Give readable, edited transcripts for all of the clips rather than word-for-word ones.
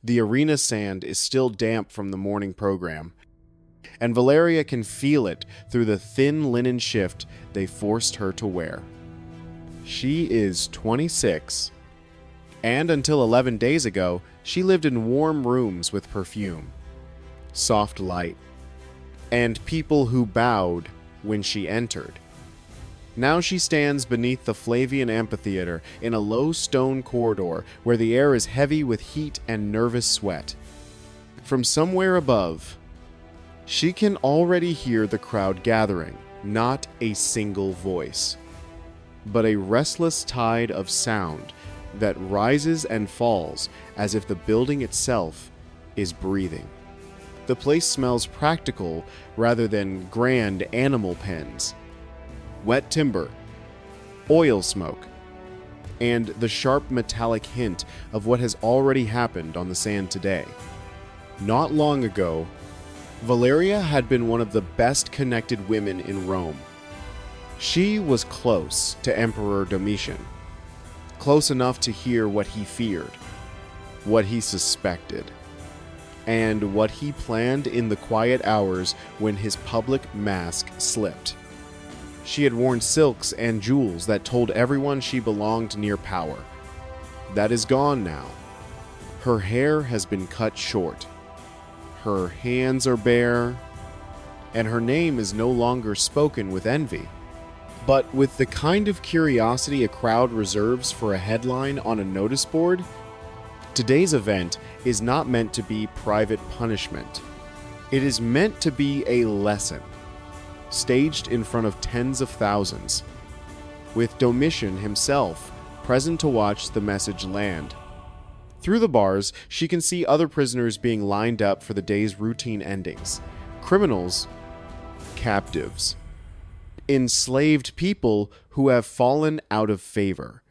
The arena sand is still damp from the morning program, and Valeria can feel it through the thin linen shift they forced her to wear. She is 26, and until 11 days ago, she lived in warm rooms with perfume, soft light, and people who bowed when she entered. Now she stands beneath the Flavian amphitheater in a low stone corridor where the air is heavy with heat and nervous sweat. From somewhere above, she can already hear the crowd gathering, not a single voice, but a restless tide of sound that rises and falls as if the building itself is breathing. The place smells practical rather than grand animal pens. Wet timber, oil smoke, and the sharp metallic hint of what has already happened on the sand today. Not long ago, Valeria had been one of the best connected women in Rome. She was close to Emperor Domitian, close enough to hear what he feared, what he suspected, and what he planned in the quiet hours when his public mask slipped. She had worn silks and jewels that told everyone she belonged near power. That is gone now. Her hair has been cut short. Her hands are bare, and her name is no longer spoken with envy, but with the kind of curiosity a crowd reserves for a headline on a notice board. Today's event is not meant to be private punishment. It is meant to be a lesson, staged in front of tens of thousands, with Domitian himself present to watch the message land. Through the bars, she can see other prisoners being lined up for the day's routine endings. Criminals, captives, enslaved people who have fallen out of favor.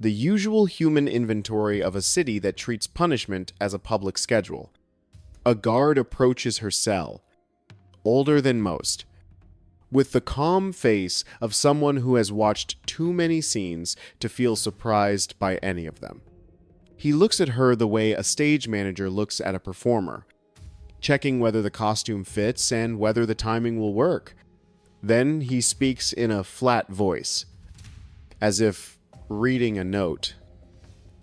The usual human inventory of a city that treats punishment as a public schedule. A guard approaches her cell, older than most, with the calm face of someone who has watched too many scenes to feel surprised by any of them. He looks at her the way a stage manager looks at a performer, checking whether the costume fits and whether the timing will work. Then he speaks in a flat voice, as if reading a note.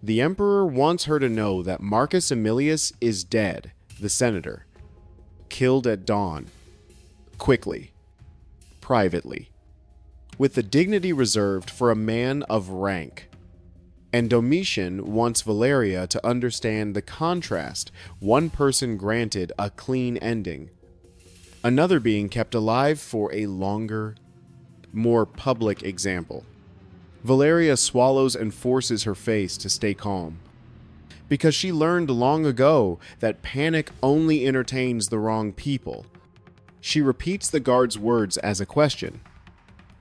The Emperor wants her to know that Marcus Aemilius is dead, the senator, killed at dawn. Quickly, privately, with the dignity reserved for a man of rank. And Domitian wants Valeria to understand the contrast, one person granted a clean ending, another being kept alive for a longer, more public example. Valeria swallows and forces her face to stay calm, because she learned long ago that panic only entertains the wrong people. She repeats the guard's words as a question.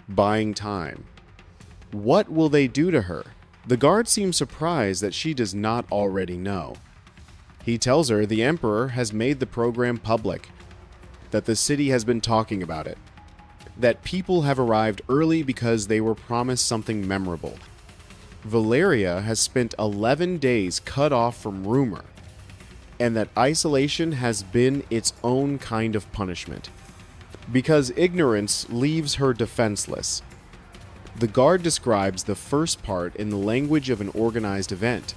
Buying time. What will they do to her? The guard seems surprised that she does not already know. He tells her the Emperor has made the program public, that the city has been talking about it, that people have arrived early because they were promised something memorable. Valeria has spent 11 days cut off from rumor, and that isolation has been its own kind of punishment, because ignorance leaves her defenseless. The guard describes the first part in the language of an organized event,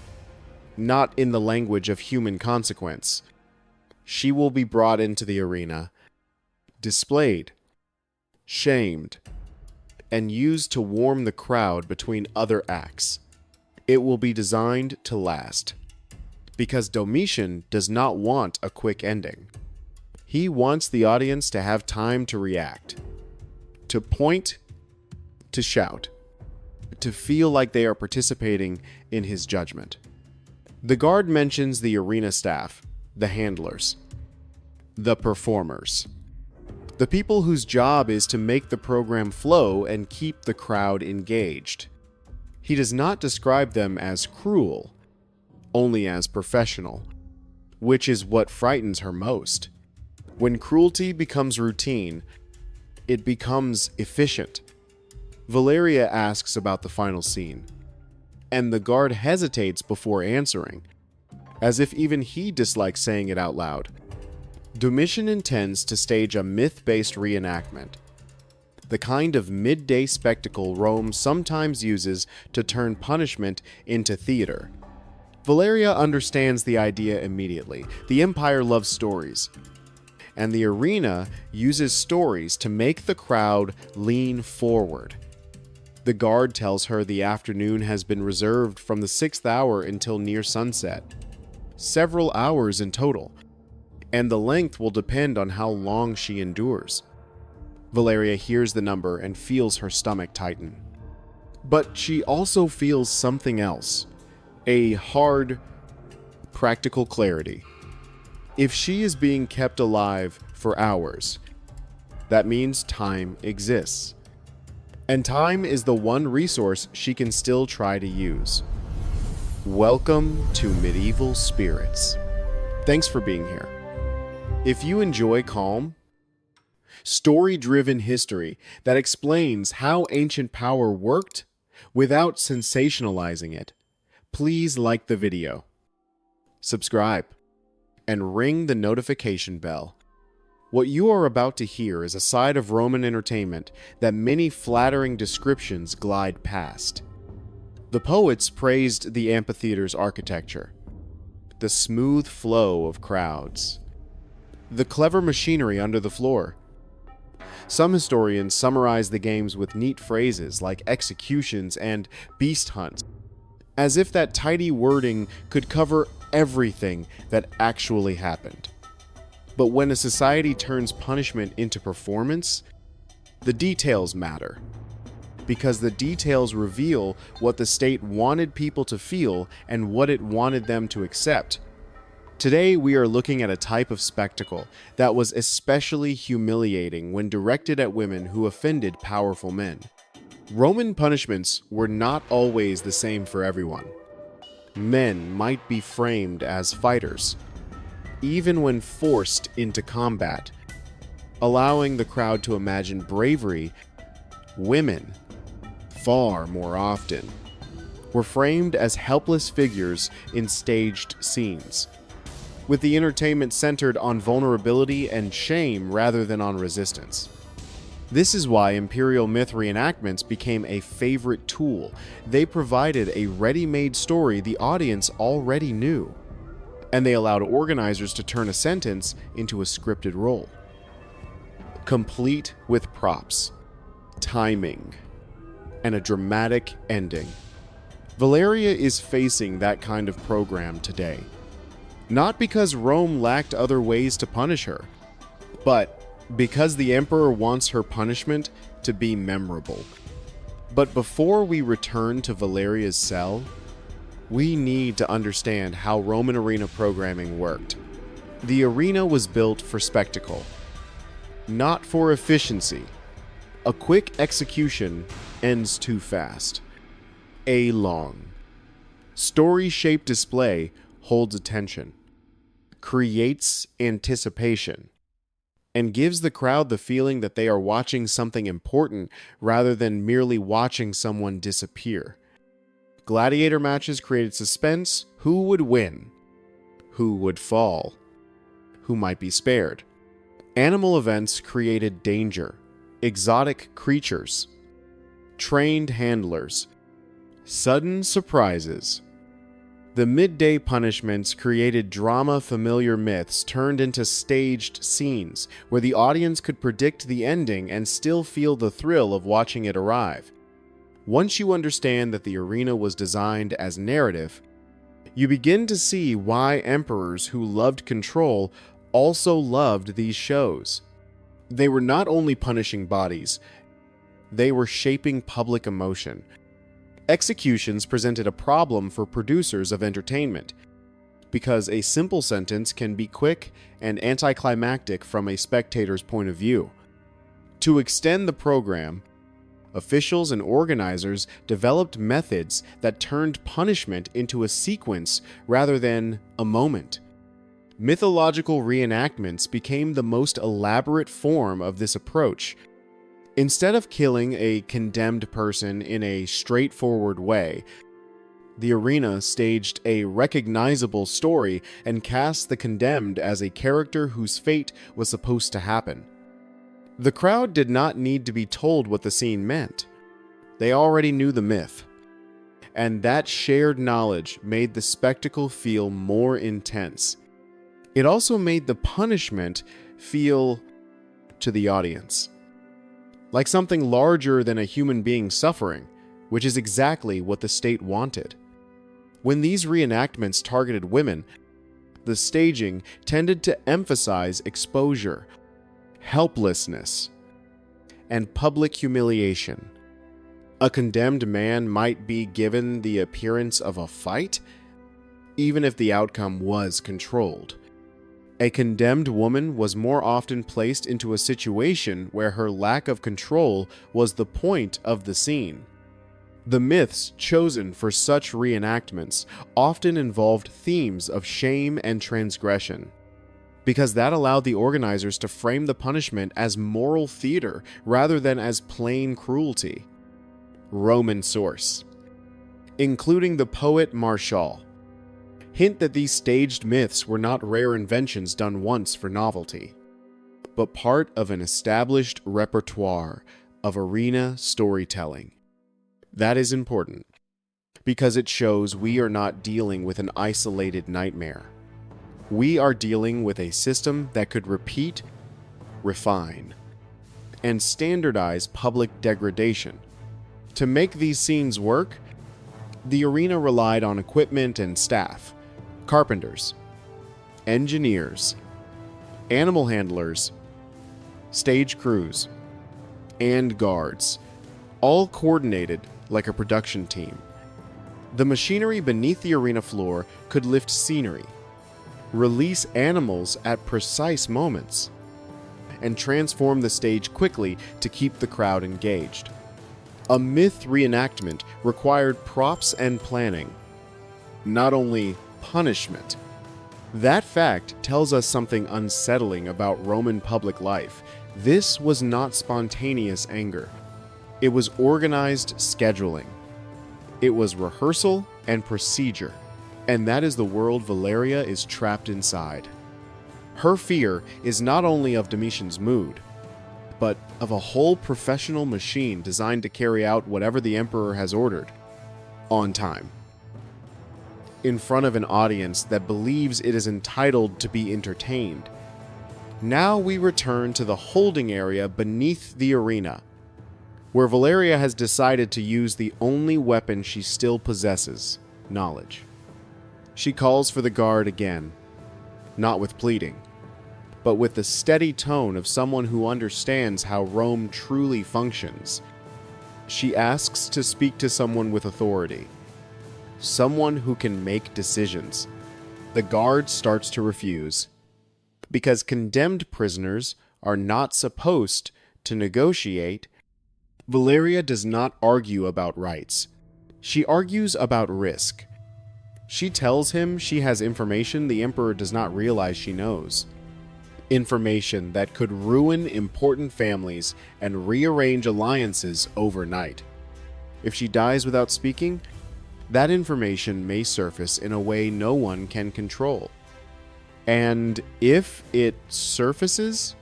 not in the language of human consequence. She will be brought into the arena, displayed, shamed, and used to warm the crowd between other acts. It will be designed to last, because Domitian does not want a quick ending. He wants the audience to have time to react, to point, to shout, to feel like they are participating in his judgment. The guard mentions the arena staff, the handlers, the performers, the people whose job is to make the program flow and keep the crowd engaged. He does not describe them as cruel, only as professional, which is what frightens her most. When cruelty becomes routine, it becomes efficient. Valeria asks about the final scene, and the guard hesitates before answering, as if even he dislikes saying it out loud. Domitian intends to stage a myth-based reenactment, the kind of midday spectacle Rome sometimes uses to turn punishment into theater. Valeria understands the idea immediately. The Empire loves stories, and the arena uses stories to make the crowd lean forward. The guard tells her the afternoon has been reserved from the 6th hour until near sunset, several hours in total, and the length will depend on how long she endures. Valeria hears the number and feels her stomach tighten. But she also feels something else, a hard, practical clarity. If she is being kept alive for hours, that means time exists. And time is the one resource she can still try to use. Welcome to Medieval Spirits. Thanks for being here. If you enjoy calm, story-driven history that explains how ancient power worked without sensationalizing it, please like the video, subscribe, and ring the notification bell. What you are about to hear is a side of Roman entertainment that many flattering descriptions glide past. The poets praised the amphitheater's architecture, the smooth flow of crowds, the clever machinery under the floor. Some historians summarize the games with neat phrases like executions and beast hunts, as if that tidy wording could cover everything that actually happened. But when a society turns punishment into performance, the details matter, because the details reveal what the state wanted people to feel and what it wanted them to accept. Today, we are looking at a type of spectacle that was especially humiliating when directed at women who offended powerful men. Roman punishments were not always the same for everyone. Men might be framed as fighters, even when forced into combat, allowing the crowd to imagine bravery. Women, far more often, were framed as helpless figures in staged scenes, with the entertainment centered on vulnerability and shame rather than on resistance. This is why imperial myth reenactments became a favorite tool. They provided a ready-made story the audience already knew, and they allowed organizers to turn a sentence into a scripted role, complete with props, timing, and a dramatic ending. Valeria is facing that kind of program today. Not because Rome lacked other ways to punish her, but because the emperor wants her punishment to be memorable. But before we return to Valeria's cell, we need to understand how Roman arena programming worked. The arena was built for spectacle, not for efficiency. A quick execution ends too fast. A long, story-shaped display holds attention, creates anticipation, and gives the crowd the feeling that they are watching something important rather than merely watching someone disappear. Gladiator matches created suspense. Who would win? Who would fall? Who might be spared? Animal events created danger, exotic creatures, trained handlers, sudden surprises. The midday punishments created drama. Familiar myths turned into staged scenes where the audience could predict the ending and still feel the thrill of watching it arrive. Once you understand that the arena was designed as narrative, you begin to see why emperors who loved control also loved these shows. They were not only punishing bodies, they were shaping public emotion. Executions presented a problem for producers of entertainment, because a simple sentence can be quick and anticlimactic from a spectator's point of view. To extend the program, officials and organizers developed methods that turned punishment into a sequence rather than a moment. Mythological reenactments became the most elaborate form of this approach. Instead of killing a condemned person in a straightforward way, The arena staged a recognizable story and cast the condemned as a character whose fate was supposed to happen. The crowd did not need to be told what the scene meant. They already knew the myth. And that shared knowledge made the spectacle feel more intense. It also made the punishment feel, to the audience, like something larger than a human being suffering, which is exactly what the state wanted. When these reenactments targeted women, the staging tended to emphasize exposure, helplessness, and public humiliation. A condemned man might be given the appearance of a fight, even if the outcome was controlled. A condemned woman was more often placed into a situation where her lack of control was the point of the scene. The myths chosen for such reenactments often involved themes of shame and transgression, because that allowed the organizers to frame the punishment as moral theater rather than as plain cruelty. Roman source, including the poet Martial, hint that these staged myths were not rare inventions done once for novelty, but part of an established repertoire of arena storytelling. That is important, because it shows we are not dealing with an isolated nightmare. We are dealing with a system that could repeat, refine, and standardize public degradation. To make these scenes work, the arena relied on equipment and staff, carpenters, engineers, animal handlers, stage crews, and guards, all coordinated like a production team. The machinery beneath the arena floor could lift scenery, release animals at precise moments, and transform the stage quickly to keep the crowd engaged. A myth reenactment required props and planning, not only punishment. That fact tells us something unsettling about Roman public life. This was not spontaneous anger. It was organized scheduling. It was rehearsal and procedure. And that is the world Valeria is trapped inside. Her fear is not only of Domitian's mood, but of a whole professional machine designed to carry out whatever the emperor has ordered, on time, in front of an audience that believes it is entitled to be entertained. Now we return to the holding area beneath the arena, where Valeria has decided to use the only weapon she still possesses, knowledge. She calls for the guard again, not with pleading, but with the steady tone of someone who understands how Rome truly functions. She asks to speak to someone with authority, someone who can make decisions. The guard starts to refuse, because condemned prisoners are not supposed to negotiate. Valeria does not argue about rights. She argues about risk. She tells him she has information the emperor does not realize she knows. Information that could ruin important families and rearrange alliances overnight. If she dies without speaking, that information may surface in a way no one can control. And if it surfaces,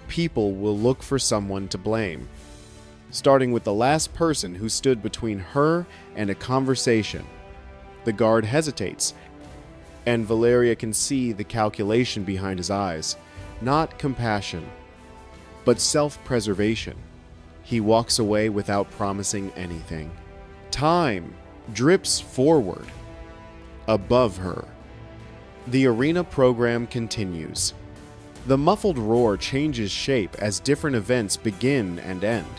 people will look for someone to blame, starting with the last person who stood between her and a conversation. The guard hesitates, and Valeria can see the calculation behind his eyes. Not compassion, but self-preservation. He walks away without promising anything. Time drips forward, above her. The arena program continues. The muffled roar changes shape as different events begin and end.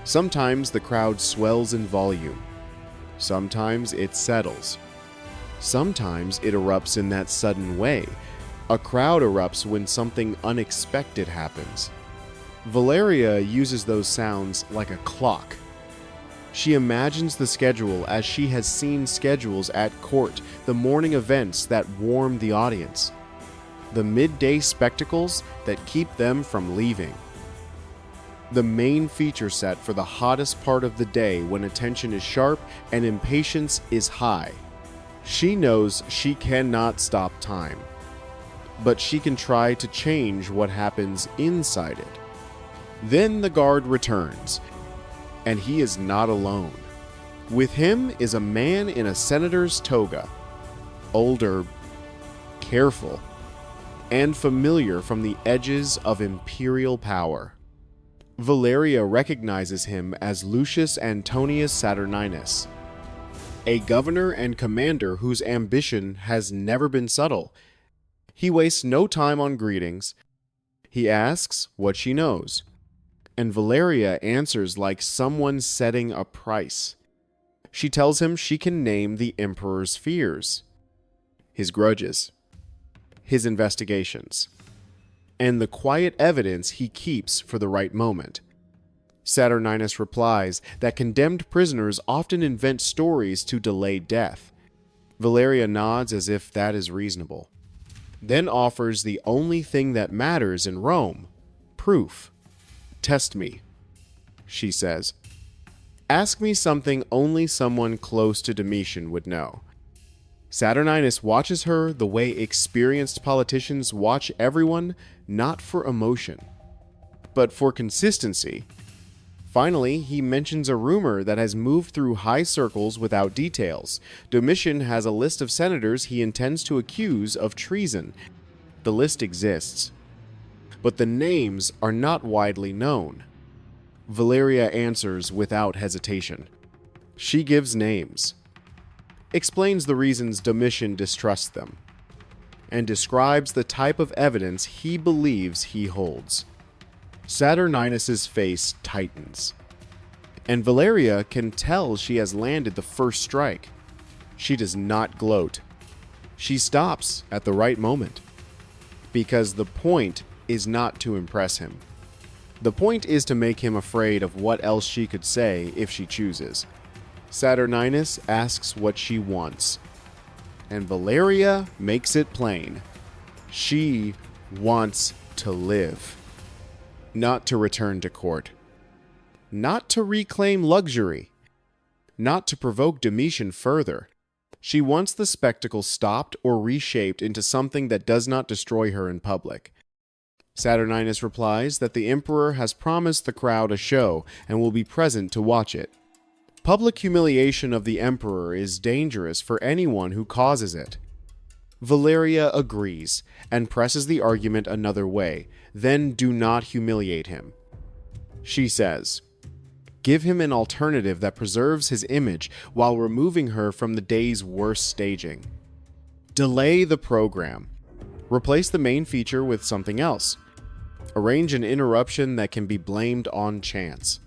Sometimes the crowd swells in volume. Sometimes it settles. Sometimes it erupts in that sudden way. A crowd erupts when something unexpected happens. Valeria uses those sounds like a clock. She imagines the schedule as she has seen schedules at court, the morning events that warm the audience, the midday spectacles that keep them from leaving. the main feature set for the hottest part of the day when attention is sharp and impatience is high. She knows she cannot stop time, but she can try to change what happens inside it. Then the guard returns, and he is not alone. With him is a man in a senator's toga, older, careful, and familiar from the edges of imperial power. Valeria recognizes him as Lucius Antonius Saturninus, a governor and commander whose ambition has never been subtle. He wastes no time on greetings. He asks what she knows, and Valeria answers like someone setting a price. She tells him she can name the emperor's fears, his grudges, his investigations, and the quiet evidence he keeps for the right moment. Saturninus replies that condemned prisoners often invent stories to delay death. Valeria nods as if that is reasonable, then offers the only thing that matters in Rome: proof. "Test me," she says. "Ask me something only someone close to Domitian would know." Saturninus watches her the way experienced politicians watch everyone, not for emotion, but for consistency. Finally, he mentions a rumor that has moved through high circles without details. Domitian has a list of senators he intends to accuse of treason. The list exists, but the names are not widely known. Valeria answers without hesitation. She gives names, explains the reasons Domitian distrusts them, and describes the type of evidence he believes he holds. Saturninus's face tightens, and Valeria can tell she has landed the first strike. She does not gloat. She stops at the right moment, because the point is not to impress him. The point is to make him afraid of what else she could say if she chooses. Saturninus asks what she wants, and Valeria makes it plain. She wants to live. Not to return to court. Not to reclaim luxury. Not to provoke Domitian further. She wants the spectacle stopped or reshaped into something that does not destroy her in public. Saturninus replies that the emperor has promised the crowd a show and will be present to watch it. Public humiliation of the emperor is dangerous for anyone who causes it. Valeria agrees and presses the argument another way. Then do not humiliate him. She says, give him an alternative that preserves his image while removing her from the day's worst staging. Delay the program. Replace the main feature with something else. Arrange an interruption that can be blamed on chance,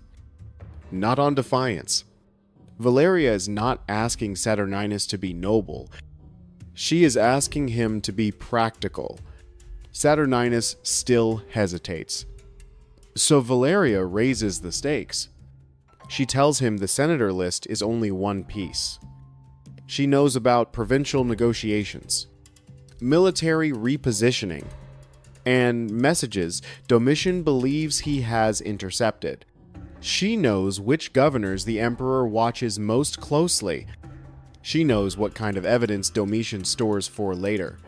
not on defiance. Valeria is not asking Saturninus to be noble. She is asking him to be practical. Saturninus still hesitates. So Valeria raises the stakes. She tells him the senator list is only one piece. She knows about provincial negotiations, military repositioning, and messages Domitian believes he has intercepted. She knows which governors the emperor watches most closely. She knows what kind of evidence Domitian stores for later.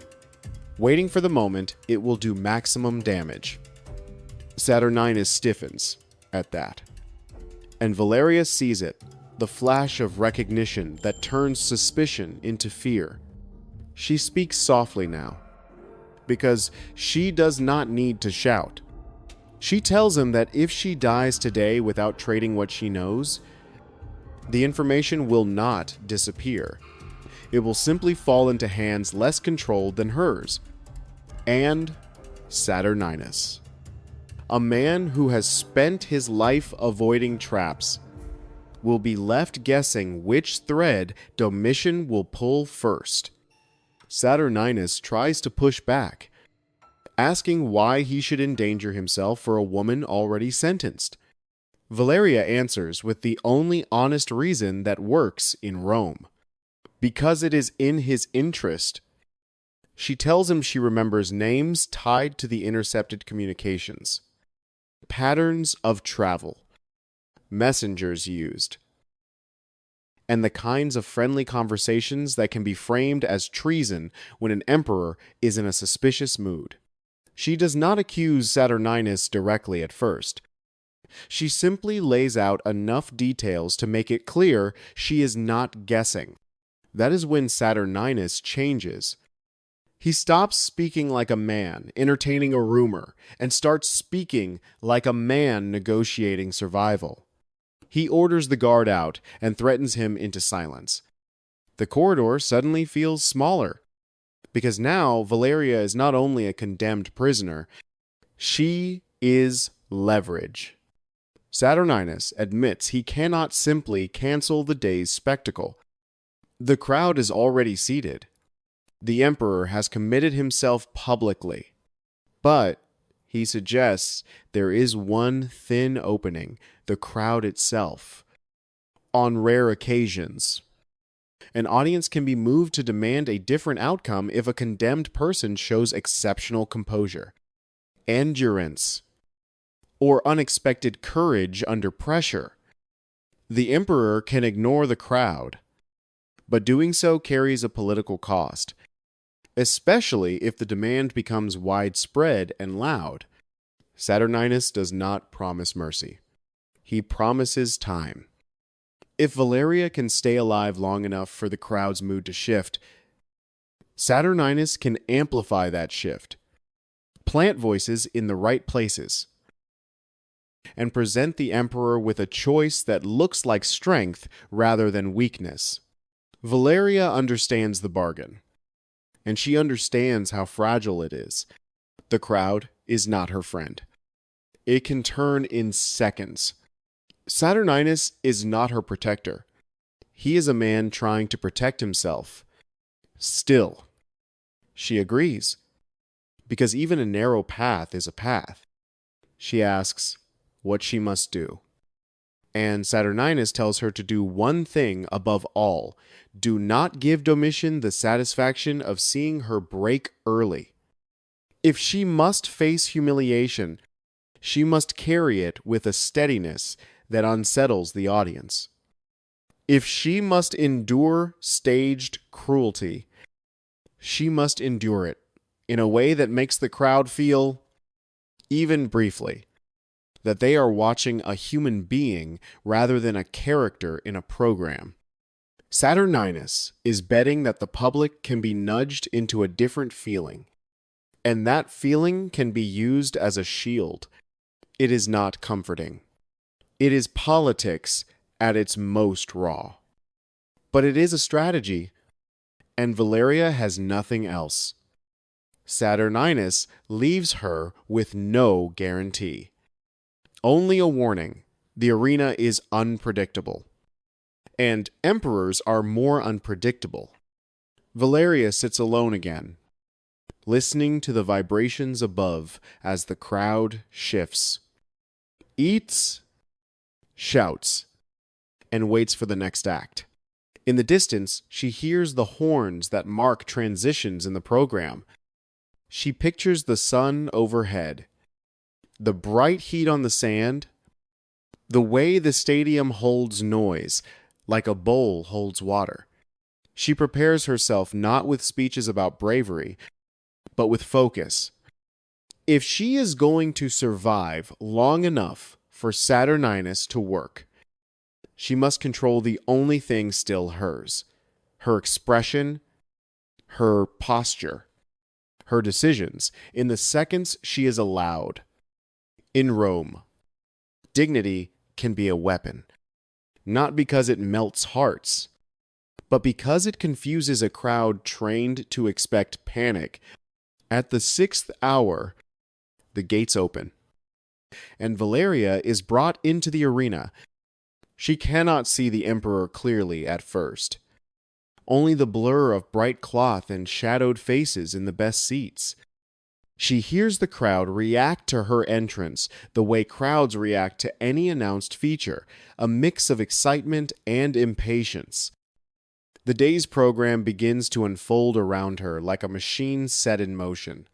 Waiting for the moment it will do maximum damage. Saturninus stiffens at that, and Valeria sees it, the flash of recognition that turns suspicion into fear. She speaks softly now, because she does not need to shout. She tells him that if she dies today without trading what she knows, the information will not disappear. It will simply fall into hands less controlled than hers. And Saturninus, a man who has spent his life avoiding traps, will be left guessing which thread Domitian will pull first. Saturninus tries to push back, asking why he should endanger himself for a woman already sentenced. Valeria answers with the only honest reason that works in Rome: because it is in his interest. She tells him she remembers names tied to the intercepted communications. patterns of travel, messengers used, and the kinds of friendly conversations that can be framed as treason when an emperor is in a suspicious mood. She does not accuse Saturninus directly at first. She simply lays out enough details to make it clear she is not guessing. That is when Saturninus changes. He stops speaking like a man, entertaining a rumor, and starts speaking like a man negotiating survival. He orders the guard out and threatens him into silence. The corridor suddenly feels smaller, because now Valeria is not only a condemned prisoner, she is leverage. Saturninus admits he cannot simply cancel the day's spectacle. The crowd is already seated. The emperor has committed himself publicly. But he suggests there is one thin opening, the crowd itself. On rare occasions, an audience can be moved to demand a different outcome if a condemned person shows exceptional composure, endurance, or unexpected courage under pressure. The emperor can ignore the crowd, but doing so carries a political cost, especially if the demand becomes widespread and loud. Saturninus does not promise mercy. He promises time. If Valeria can stay alive long enough for the crowd's mood to shift, Saturninus can amplify that shift, plant voices in the right places, and present the emperor with a choice that looks like strength rather than weakness. Valeria understands the bargain, and she understands how fragile it is. The crowd is not her friend. It can turn in seconds. Saturninus is not her protector. He is a man trying to protect himself. Still, she agrees, because even a narrow path is a path. She asks what she must do. And Saturninus tells her to do one thing above all. Do not give Domitian the satisfaction of seeing her break early. If she must face humiliation, she must carry it with a steadiness that unsettles the audience. If she must endure staged cruelty, she must endure it in a way that makes the crowd feel, even briefly, that they are watching a human being rather than a character in a program. Saturninus is betting that the public can be nudged into a different feeling, and that feeling can be used as a shield. It is not comforting. It is politics at its most raw. But it is a strategy, and Valeria has nothing else. Saturninus leaves her with no guarantee. Only a warning: the arena is unpredictable. And emperors are more unpredictable. Valeria sits alone again, listening to the vibrations above as the crowd shifts, eats, shouts, and waits for the next act. In the distance, she hears the horns that mark transitions in the program. She pictures the sun overhead, the bright heat on the sand, the way the stadium holds noise, like a bowl holds water. She prepares herself not with speeches about bravery, but with focus. If she is going to survive long enough for Saturninus to work, she must control the only thing still hers: her expression, her posture, her decisions, in the seconds she is allowed. In Rome, dignity can be a weapon, not because it melts hearts, but because it confuses a crowd trained to expect panic. At the 6th hour, the gates open, and Valeria is brought into the arena. She cannot see the emperor clearly at first. Only the blur of bright cloth and shadowed faces in the best seats. She hears the crowd react to her entrance the way crowds react to any announced feature, a mix of excitement and impatience. The day's program begins to unfold around her like a machine set in motion.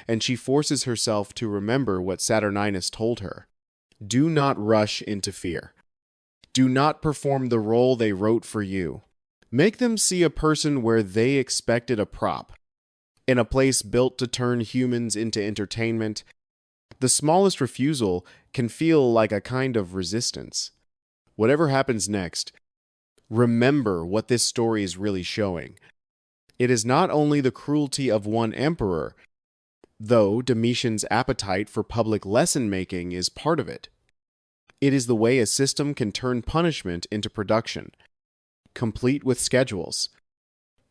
and she forces herself to remember what Saturninus told her. Do not rush into fear. Do not perform the role they wrote for you. Make them see a person where they expected a prop. In a place built to turn humans into entertainment, the smallest refusal can feel like a kind of resistance. Whatever happens next, remember what this story is really showing. It is not only the cruelty of one emperor, though Domitian's appetite for public lesson-making is part of it. It is the way a system can turn punishment into production, complete with schedules,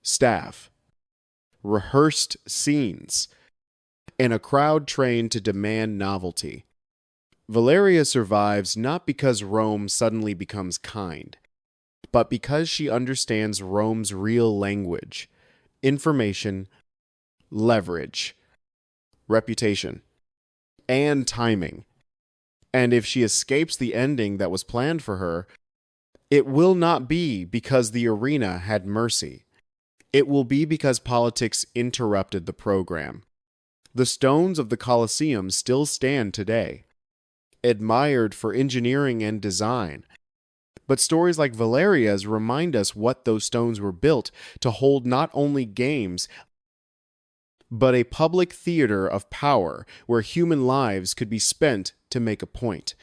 staff, rehearsed scenes, and a crowd trained to demand novelty. Valeria survives not because Rome suddenly becomes kind, but because she understands Rome's real language: information, leverage, reputation, and timing. And if she escapes the ending that was planned for her, it will not be because the arena had mercy. It will be because politics interrupted the program. The stones of the Colosseum still stand today, admired for engineering and design. But stories like Valeria's remind us what those stones were built to hold: not only games, but a public theater of power where human lives could be spent to make a point.